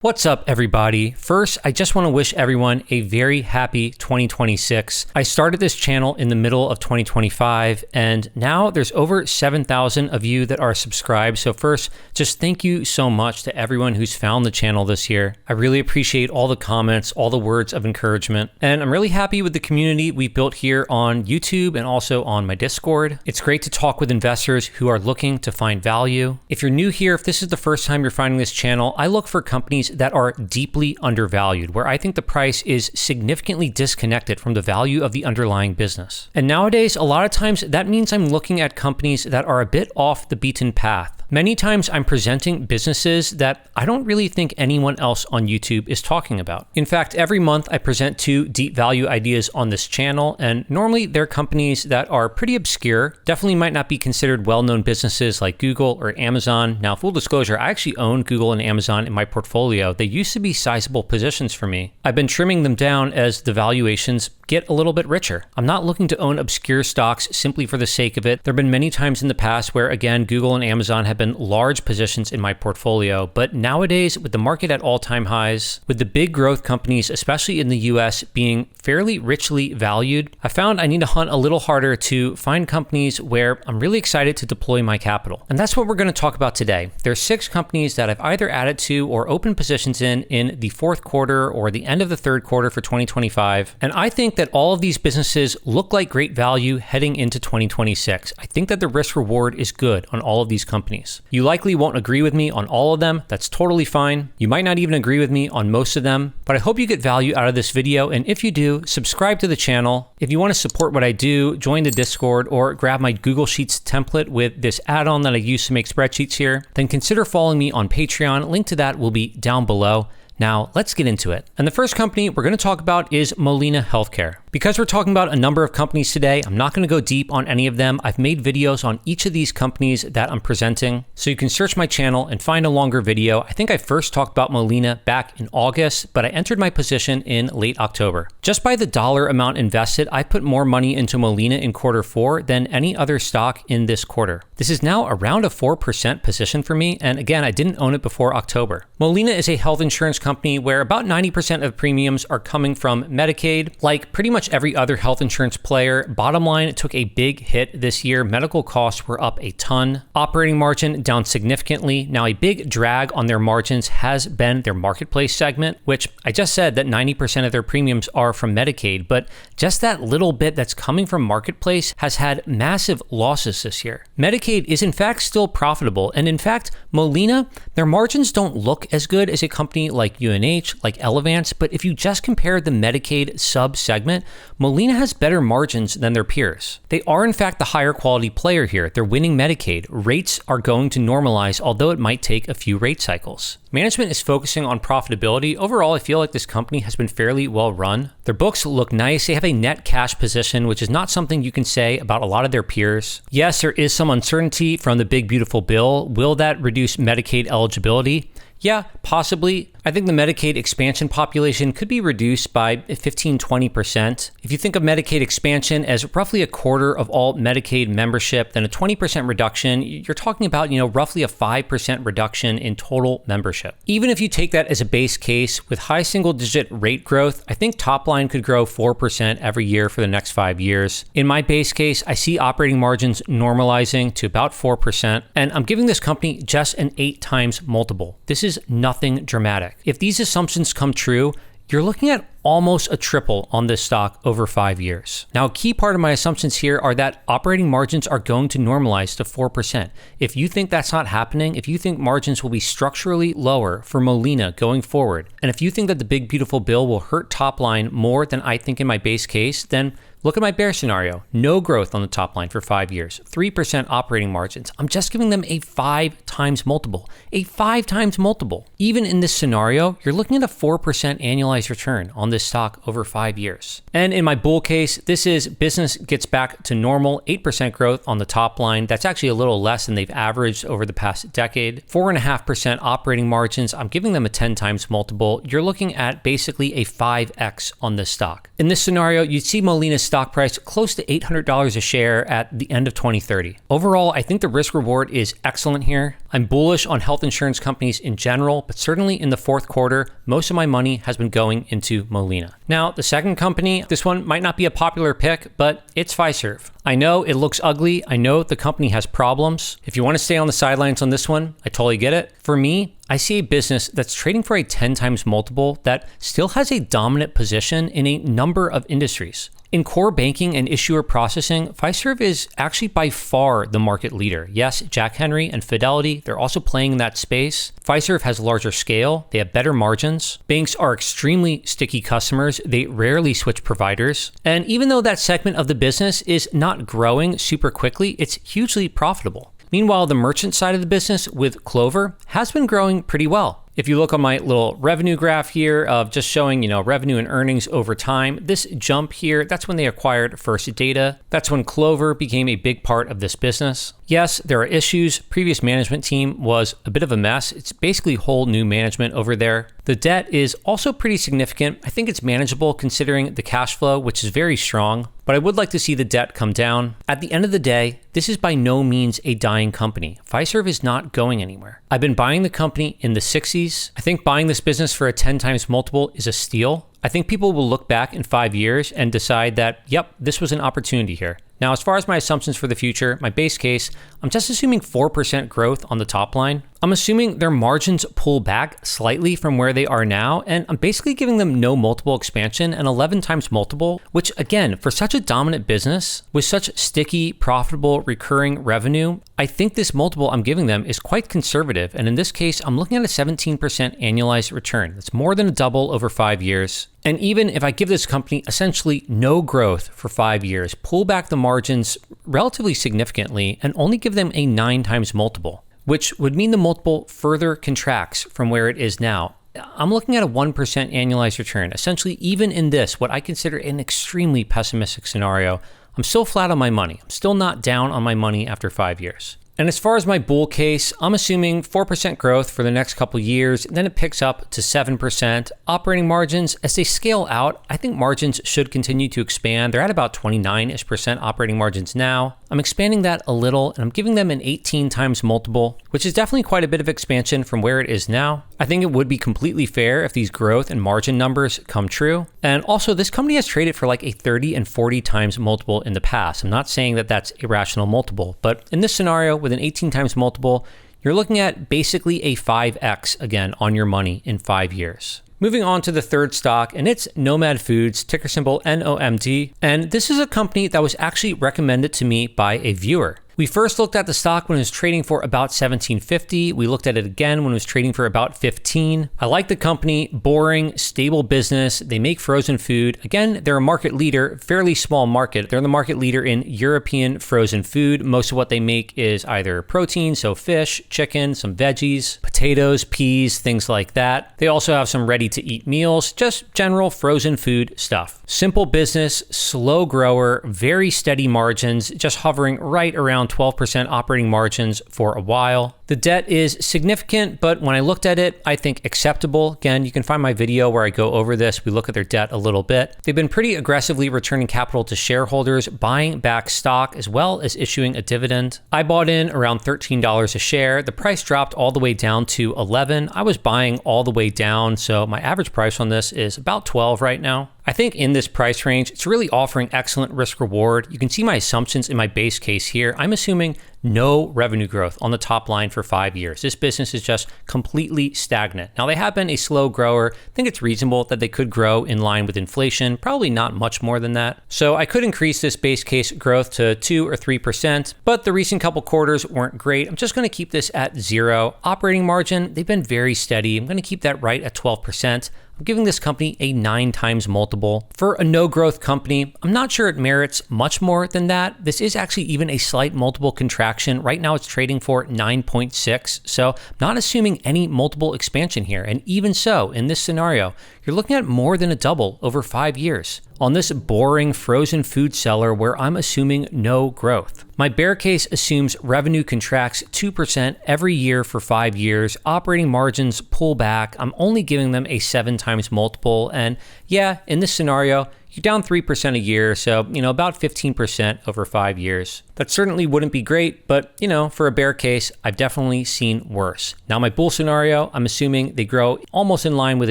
What's up, everybody? First, I just want to wish everyone a very happy 2026. I started this channel in the middle of 2025, and now there's over 7,000 of you that are subscribed. So first, just thank you so much to everyone who's found the channel this year. I really appreciate all the comments, all the words of encouragement, and I'm really happy with the community we built here on YouTube and also on my Discord. It's great to talk with investors who are looking to find value. If you're new here, if this is the first time you're finding this channel, I look for companies that are deeply undervalued, where I think the price is significantly disconnected from the value of the underlying business. And nowadays, a lot of times that means I'm looking at companies that are a bit off the beaten path. Many times I'm presenting businesses that I don't really think anyone else on YouTube is talking about. In fact, every month I present 2 deep value ideas on this channel, and normally they're companies that are pretty obscure, definitely might not be considered well-known businesses like Google or Amazon. Now, full disclosure, I actually own Google and Amazon in my portfolio. They used to be sizable positions for me. I've been trimming them down as the valuations get a little bit richer. I'm not looking to own obscure stocks simply for the sake of it. There have been many times in the past where, again, Google and Amazon have been large positions in my portfolio, but nowadays, with the market at all-time highs, with the big growth companies, especially in the US, being fairly richly valued, I found I need to hunt a little harder to find companies where I'm really excited to deploy my capital. And that's what we're going to talk about today. There's 6 companies that I've either added to or opened positions in the fourth quarter or the end of the third quarter for 2025. And I think that all of these businesses look like great value heading into 2026. I think that the risk reward is good on all of these companies. You likely won't agree with me on all of them. That's totally fine. You might not even agree with me on most of them, but I hope you get value out of this video. And if you do, subscribe to the channel. If you want to support what I do, join the Discord or grab my Google Sheets template with this add-on that I use to make spreadsheets here, then consider following me on Patreon. Link to that will be down below. Now, let's get into it. And the first company we're going to talk about is Molina Healthcare. Because we're talking about a number of companies today, I'm not going to go deep on any of them. I've made videos on each of these companies that I'm presenting, so you can search my channel and find a longer video. I think I first talked about Molina back in August, but I entered my position in late October. Just by the dollar amount invested, I put more money into Molina in quarter 4 than any other stock in this quarter. This is now around a 4% position for me, and again, I didn't own it before October. Molina is a health insurance company where about 90% of premiums are coming from Medicaid. Like pretty much every other health insurance player, bottom line took a big hit this year. Medical costs were up a ton. Operating margin down significantly. Now, a big drag on their margins has been their marketplace segment, which I just said that 90% of their premiums are from Medicaid, but just that little bit that's coming from marketplace has had massive losses this year. Medicaid is in fact still profitable, and in fact, Molina, their margins don't look as good as a company like UNH, like Elevance, but if you just compare the Medicaid sub-segment, Molina has better margins than their peers. They are in fact the higher quality player here. They're winning Medicaid. Rates are going to normalize, although it might take a few rate cycles. Management is focusing on profitability. Overall, I feel like this company has been fairly well run. Their books look nice. They have a net cash position, which is not something you can say about a lot of their peers. Yes, there is some uncertainty from the big beautiful bill. Will that reduce Medicaid eligibility? Yeah, possibly. I think the Medicaid expansion population could be reduced by 15-20%. If you think of Medicaid expansion as roughly a quarter of all Medicaid membership, then a 20% reduction, you're talking about, roughly a 5% reduction in total membership. Even if you take that as a base case with high single-digit rate growth, I think top line could grow 4% every year for the next 5 years. In my base case, I see operating margins normalizing to about 4%, and I'm giving this company just an 8 times multiple. This is nothing dramatic. If these assumptions come true, you're looking at almost a triple on this stock over 5 years. Now, a key part of my assumptions here are that operating margins are going to normalize to 4%. If you think that's not happening, if you think margins will be structurally lower for Molina going forward, and if you think that the big beautiful bill will hurt top line more than I think in my base case, then look at my bear scenario. No growth on the top line for 5 years, 3% operating margins. I'm just giving them a 5 times multiple, a 5 times multiple. Even in this scenario, you're looking at a 4% annualized return on this stock over 5 years. And in my bull case, this is business gets back to normal, 8% growth on the top line. That's actually a little less than they've averaged over the past decade. 4.5% operating margins. I'm giving them a 10 times multiple. You're looking at basically a 5x on this stock. In this scenario, you'd see Molina's stock price close to $800 a share at the end of 2030. Overall, I think the risk reward is excellent here. I'm bullish on health insurance companies in general, but certainly in the fourth quarter, most of my money has been going into Molina. Now, the second company, this one might not be a popular pick, but it's Fiserv. I know it looks ugly. I know the company has problems. If you want to stay on the sidelines on this one, I totally get it. For me, I see a business that's trading for a 10 times multiple that still has a dominant position in a number of industries. In core banking and issuer processing, Fiserv is actually by far the market leader. Yes, Jack Henry and Fidelity, they're also playing in that space. Fiserv has larger scale, they have better margins. Banks are extremely sticky customers, they rarely switch providers. And even though that segment of the business is not growing super quickly, it's hugely profitable. Meanwhile, the merchant side of the business with Clover has been growing pretty well. If you look on my little revenue graph here of just showing, revenue and earnings over time, this jump here, that's when they acquired First Data. That's when Clover became a big part of this business. Yes, there are issues. Previous management team was a bit of a mess. It's basically whole new management over there. The debt is also pretty significant. I think it's manageable considering the cash flow, which is very strong, but I would like to see the debt come down. At the end of the day, this is by no means a dying company. Fiserv is not going anywhere. I've been buying the company in the 60s. I think buying this business for a 10 times multiple is a steal. I think people will look back in 5 years and decide that, yep, this was an opportunity here. Now, as far as my assumptions for the future, my base case, I'm just assuming 4% growth on the top line. I'm assuming their margins pull back slightly from where they are now, and I'm basically giving them no multiple expansion, an 11 times multiple, which again, for such a dominant business with such sticky, profitable, recurring revenue, I think this multiple I'm giving them is quite conservative. And in this case, I'm looking at a 17% annualized return. That's more than a double over 5 years. And even if I give this company essentially no growth for 5 years, pull back the margins relatively significantly, and only give them a 9 times multiple, which would mean the multiple further contracts from where it is now, I'm looking at a 1% annualized return. Essentially, even in this, what I consider an extremely pessimistic scenario, I'm still flat on my money. I'm still not down on my money after 5 years. And as far as my bull case, I'm assuming 4% growth for the next couple years, then it picks up to 7%. Operating margins, as they scale out, I think margins should continue to expand. They're at about 29-ish% operating margins now. I'm expanding that a little, and I'm giving them an 18 times multiple, which is definitely quite a bit of expansion from where it is now. I think it would be completely fair if these growth and margin numbers come true. And also, this company has traded for like a 30 and 40 times multiple in the past. I'm not saying that that's irrational multiple, but in this scenario, with an 18 times multiple, you're looking at basically a 5x again on your money in 5 years. Moving on to the third stock, and it's Nomad Foods, ticker symbol NOMD. And this is a company that was actually recommended to me by a viewer. We first looked at the stock when it was trading for about $17.50. We looked at it again when it was trading for about $15. I like the company, boring, stable business. They make frozen food. Again, they're a market leader, fairly small market. They're the market leader in European frozen food. Most of what they make is either protein, so fish, chicken, some veggies, potatoes, peas, things like that. They also have some ready-to-eat meals, just general frozen food stuff. Simple business, slow grower, very steady margins, just hovering right around 12% operating margins for a while. The debt is significant, but when I looked at it, I think acceptable. Again, you can find my video where I go over this. We look at their debt a little bit. They've been pretty aggressively returning capital to shareholders, buying back stock, as well as issuing a dividend. I bought in around $13 a share. The price dropped all the way down to $11. I was buying all the way down, so my average price on this is about $12 right now. I think in this price range, it's really offering excellent risk reward. You can see my assumptions in my base case here. I'm assuming no revenue growth on the top line for 5 years. This business is just completely stagnant. Now, they have been a slow grower. I think it's reasonable that they could grow in line with inflation, probably not much more than that. So I could increase this base case growth to 2 or 3%, but the recent couple quarters weren't great. I'm just going to keep this at 0. Operating margin, they've been very steady. I'm going to keep that right at 12%. I'm giving this company a 9 times multiple. For a no-growth company, I'm not sure it merits much more than that. This is actually even a slight multiple contraction. Right now, it's trading for 9.6. So I'm not assuming any multiple expansion here. And even so, in this scenario, you're you're looking at more than a double over 5 years on this boring frozen food seller where I'm assuming no growth. My bear case assumes revenue contracts 2% every year for 5 years, operating margins pull back, I'm only giving them a 7 times multiple, and yeah, in this scenario, you're down 3% a year, so, about 15% over 5 years. That certainly wouldn't be great, but, for a bear case, I've definitely seen worse. Now, my bull scenario, I'm assuming they grow almost in line with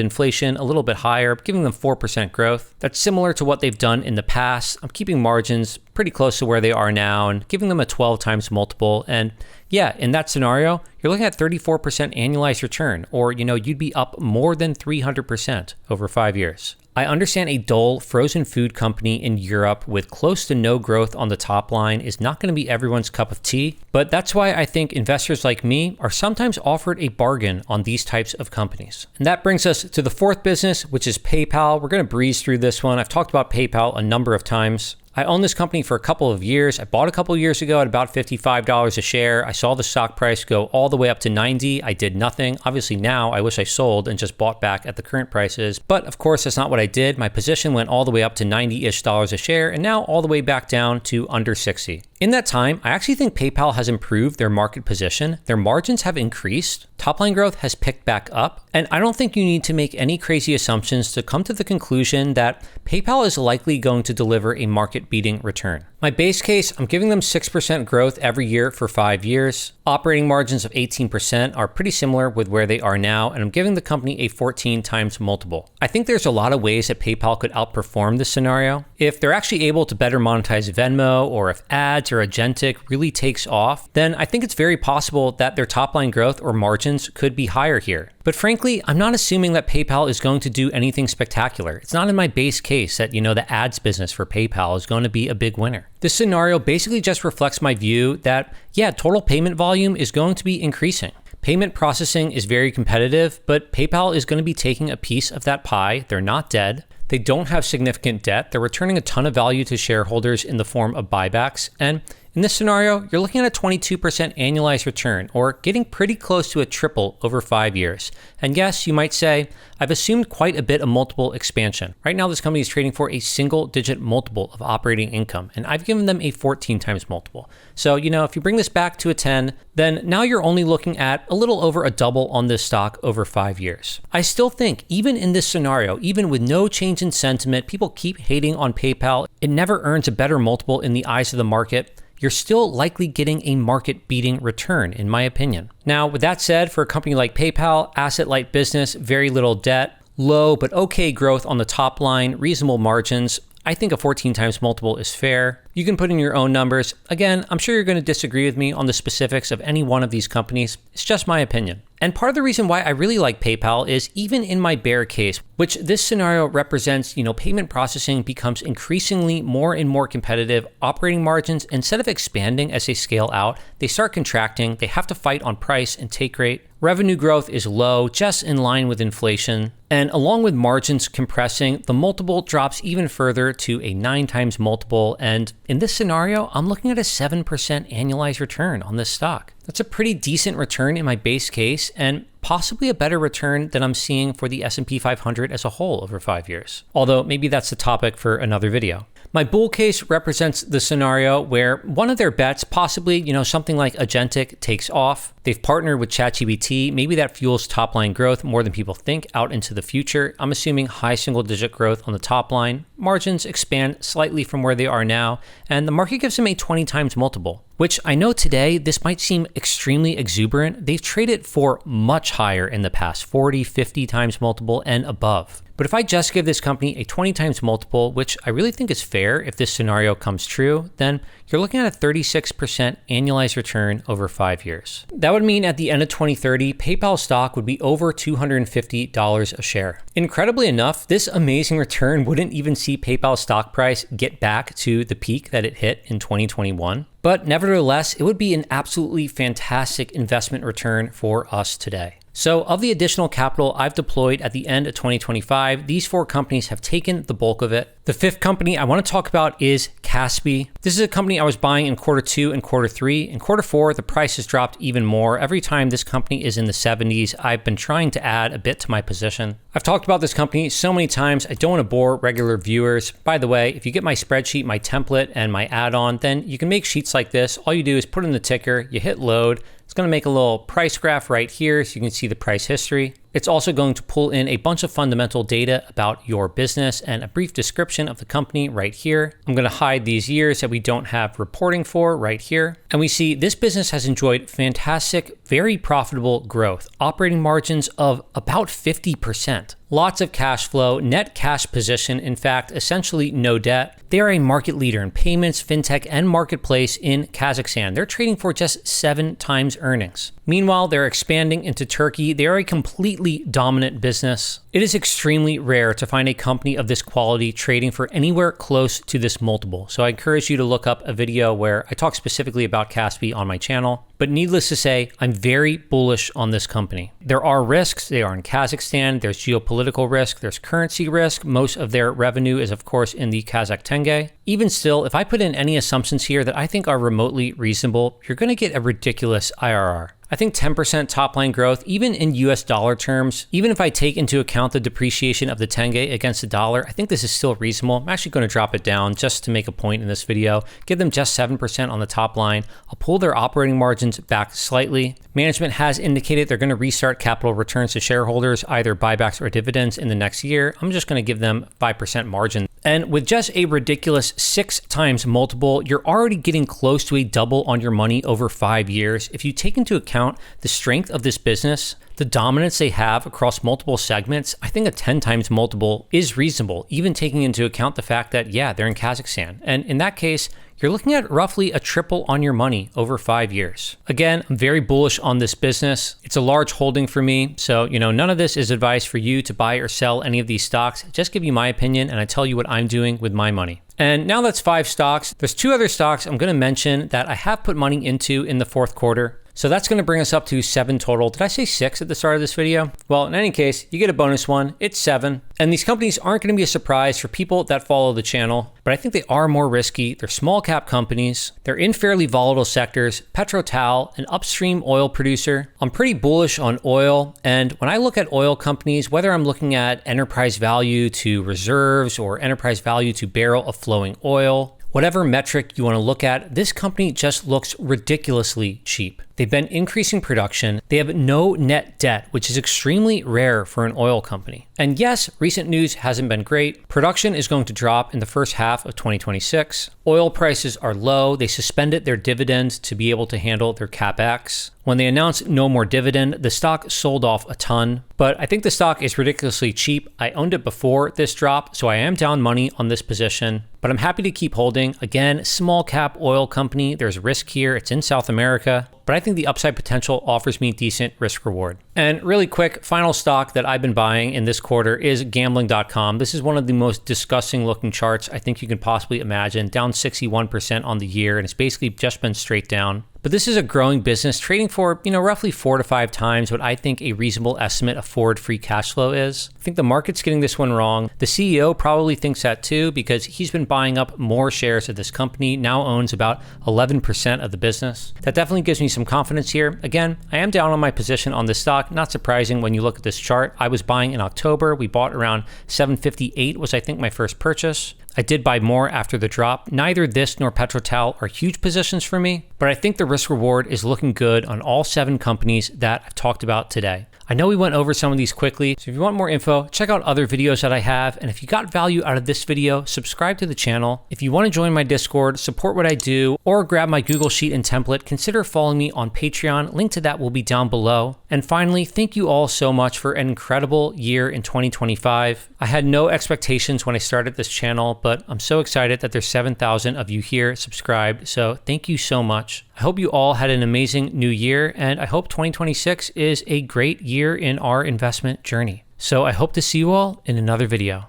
inflation, a little bit higher, giving them 4% growth. That's similar to what they've done in the past. I'm keeping margins pretty close to where they are now and giving them a 12 times multiple. And yeah, in that scenario, you're looking at 34% annualized return, or, you'd be up more than 300% over 5 years. I understand a dull frozen food company in Europe with close to no growth on the top line is not going to be everyone's cup of tea, but that's why I think investors like me are sometimes offered a bargain on these types of companies. And that brings us to the fourth business, which is PayPal. We're going to breeze through this one. I've talked about PayPal a number of times. I own this company for a couple of years. I bought a couple of years ago at about $55 a share. I saw the stock price go all the way up to $90. I did nothing. Obviously now I wish I sold and just bought back at the current prices. But of course, that's not what I did. My position went all the way up to $90-ish a share and now all the way back down to under 60. In that time, I actually think PayPal has improved their market position. Their margins have increased. Top line growth has picked back up. And I don't think you need to make any crazy assumptions to come to the conclusion that PayPal is likely going to deliver a market-beating return. My base case, I'm giving them 6% growth every year for 5 years. Operating margins of 18% are pretty similar with where they are now, and I'm giving the company a 14 times multiple. I think there's a lot of ways that PayPal could outperform this scenario. If they're actually able to better monetize Venmo, or if ads or agentic really takes off, then I think it's very possible that their top line growth or margins could be higher here. But frankly, I'm not assuming that PayPal is going to do anything spectacular. It's not in my base case that, the ads business for PayPal is going to be a big winner. This scenario basically just reflects my view that, total payment volume is going to be increasing. Payment processing is very competitive, but PayPal is going to be taking a piece of that pie. They're not dead. They don't have significant debt. They're returning a ton of value to shareholders in the form of buybacks. And in this scenario, you're looking at a 22% annualized return, or getting pretty close to a triple over 5 years. And yes, you might say, I've assumed quite a bit of multiple expansion. Right now, this company is trading for a single-digit multiple of operating income, and I've given them a 14 times multiple. So, if you bring this back to a 10, then now you're only looking at a little over a double on this stock over 5 years. I still think, even in this scenario, even with no change in sentiment, people keep hating on PayPal, it never earns a better multiple in the eyes of the market. You're still likely getting a market-beating return, in my opinion. Now, with that said, for a company like PayPal, asset-light business, very little debt, low but okay growth on the top line, reasonable margins, I think a 14 times multiple is fair. You can put in your own numbers. Again, I'm sure you're going to disagree with me on the specifics of any one of these companies. It's just my opinion. And part of the reason why I really like PayPal is even in my bear case, which this scenario represents, payment processing becomes increasingly more and more competitive. Operating margins, instead of expanding as they scale out, they start contracting. They have to fight on price and take rate. Revenue growth is low, just in line with inflation. And along with margins compressing, the multiple drops even further to a 9 times multiple. And in this scenario, I'm looking at a 7% annualized return on this stock. That's a pretty decent return in my base case, and possibly a better return than I'm seeing for the S&P 500 as a whole over 5 years. Although maybe that's a topic for another video. My bull case represents the scenario where one of their bets, possibly, something like agentic, takes off. They've partnered with ChatGPT. Maybe that fuels top line growth more than people think out into the future. I'm assuming high single-digit growth on the top line. Margins expand slightly from where they are now, and the market gives them a 20 times multiple, which I know today this might seem extremely exuberant. They've traded for much higher in the past, 40, 50 times multiple and above. But if I just give this company a 20 times multiple, which I really think is fair if this scenario comes true, then you're looking at a 36% annualized return over 5 years. That would mean at the end of 2030, PayPal stock would be over $250 a share. Incredibly enough, this amazing return wouldn't even see PayPal stock price get back to the peak that it hit in 2021. But nevertheless, it would be an absolutely fantastic investment return for us today. So of the additional capital I've deployed at the end of 2025, these 4 companies have taken the bulk of it. The 5th company I want to talk about is Kaspi. This is a company I was buying in quarter 2 and quarter 3. In quarter 4, the price has dropped even more. Every time this company is in the 70s, I've been trying to add a bit to my position. I've talked about this company so many times, I don't want to bore regular viewers. By the way, if you get my spreadsheet, my template, and my add-on, then you can make sheets like this. All you do is put in the ticker, you hit load. It's going to make a little price graph right here so you can see the price history. It's also going to pull in a bunch of fundamental data about your business and a brief description of the company right here. I'm going to hide these years that we don't have reporting for right here. And we see this business has enjoyed fantastic, very profitable growth, operating margins of about 50%. Lots of cash flow, net cash position, in fact, essentially no debt. They are a market leader in payments, fintech, and marketplace in Kazakhstan. They're trading for just 7 times earnings. Meanwhile, they're expanding into Turkey. They are a completely dominant business. It is extremely rare to find a company of this quality trading for anywhere close to this multiple. So I encourage you to look up a video where I talk specifically about Kaspi on my channel. But needless to say, I'm very bullish on this company. There are risks. They are in Kazakhstan. There's geopolitical risk. There's currency risk. Most of their revenue is, of course, in the Kazakh tenge. Even still, if I put in any assumptions here that I think are remotely reasonable, you're going to get a ridiculous IRR. I think 10% top line growth, even in US dollar terms, even if I take into account the depreciation of the tenge against the dollar, I think this is still reasonable. I'm actually going to drop it down just to make a point in this video. Give them just 7% on the top line. I'll pull their operating margins back slightly. Management has indicated they're going to restart capital returns to shareholders, either buybacks or dividends in the next year. I'm just going to give them 5% margin. And with just a ridiculous 6 times multiple, you're already getting close to a double on your money over 5 years. If you take into account the strength of this business, the dominance they have across multiple segments, I think a 10 times multiple is reasonable, even taking into account the fact that, yeah, they're in Kazakhstan. And in that case, you're looking at roughly a triple on your money over 5 years. Again, I'm very bullish on this business. It's a large holding for me. So, none of this is advice for you to buy or sell any of these stocks. Just give you my opinion and I tell you what I'm doing with my money. And now that's 5 stocks. There's 2 other stocks I'm going to mention that I have put money into in the 4th quarter. So that's going to bring us up to 7 total. Did I say 6 at the start of this video? Well, in any case, you get a bonus one. It's 7. And these companies aren't going to be a surprise for people that follow the channel, but I think they are more risky. They're small cap companies. They're in fairly volatile sectors. PetroTal, an upstream oil producer. I'm pretty bullish on oil. And when I look at oil companies, whether I'm looking at enterprise value to reserves or enterprise value to barrel of flowing oil, whatever metric you want to look at, this company just looks ridiculously cheap. They've been increasing production. They have no net debt, which is extremely rare for an oil company. And yes, recent news hasn't been great. Production is going to drop in the first half of 2026. Oil prices are low. They suspended their dividend to be able to handle their capex. When they announced no more dividend, the stock sold off a ton. But I think the stock is ridiculously cheap. I owned it before this drop, so I am down money on this position. But I'm happy to keep holding. Again, small cap oil company. There's risk here. It's in South America. But I think the upside potential offers me decent risk reward. And really quick, final stock that I've been buying in this quarter is gambling.com. This is one of the most disgusting looking charts I think you can possibly imagine, down 61% on the year, and it's basically just been straight down. But this is a growing business trading for, roughly 4 to 5 times what I think a reasonable estimate of forward free cash flow is. I think the market's getting this one wrong. The CEO probably thinks that too, because he's been buying up more shares of this company, now owns about 11% of the business. That definitely gives me some confidence here. Again, I am down on my position on this stock. Not surprising when you look at this chart. I was buying in October. We bought around 758 was I think my first purchase. I did buy more after the drop. Neither this nor PetroTal are huge positions for me, but I think the risk reward is looking good on all 7 companies that I've talked about today. I know we went over some of these quickly, so if you want more info, check out other videos that I have. And if you got value out of this video, subscribe to the channel. If you want to join my Discord, support what I do, or grab my Google Sheet and template, consider following me on Patreon. Link to that will be down below. And finally, thank you all so much for an incredible year in 2025. I had no expectations when I started this channel, but I'm so excited that there's 7,000 of you here subscribed. So thank you so much. I hope you all had an amazing new year, and I hope 2026 is a great year in our investment journey. So I hope to see you all in another video.